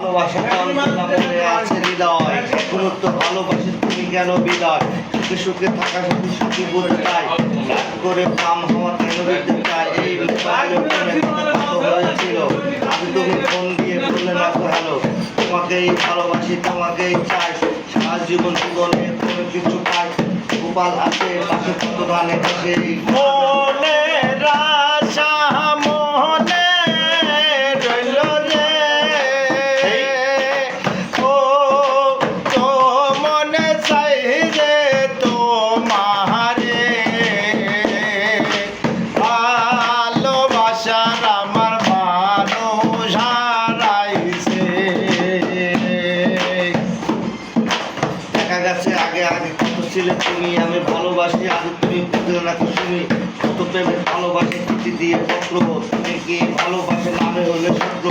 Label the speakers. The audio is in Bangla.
Speaker 1: ভালোবাসা মনে আছে হৃদয় গুরুত্ব ভালোবাসে তুমি কেন বিদায় সুখে সুখে থাকা সাথে সুখী বলে তাই রাগ করে পাম হওয়া কেন দিতে চাই এই হয়েছিল আজ তুমি ফোন দিয়ে বললে না তো হ্যালো তোমাকেই ভালোবাসি তোমাকেই চাই সারা জীবন জীবনে কোনো কিছু পাই গোপাল আছে পাশে কত গানে কাছে
Speaker 2: মনের আশা মনে রইল রে ও তো মনে চাই রে তোমারে ভালোবাসার আমার মানুষ হারাইছে
Speaker 1: দেখা গেছে আগে আগে কত ছিলে তুমি আমি ভালোবাসি আজ তুমি বুঝলে না শুনি কত প্রেমের ভালোবাসে চিঠি দিয়ে পত্র তুমি কি ভালোবাসে নামে হলে শত্রু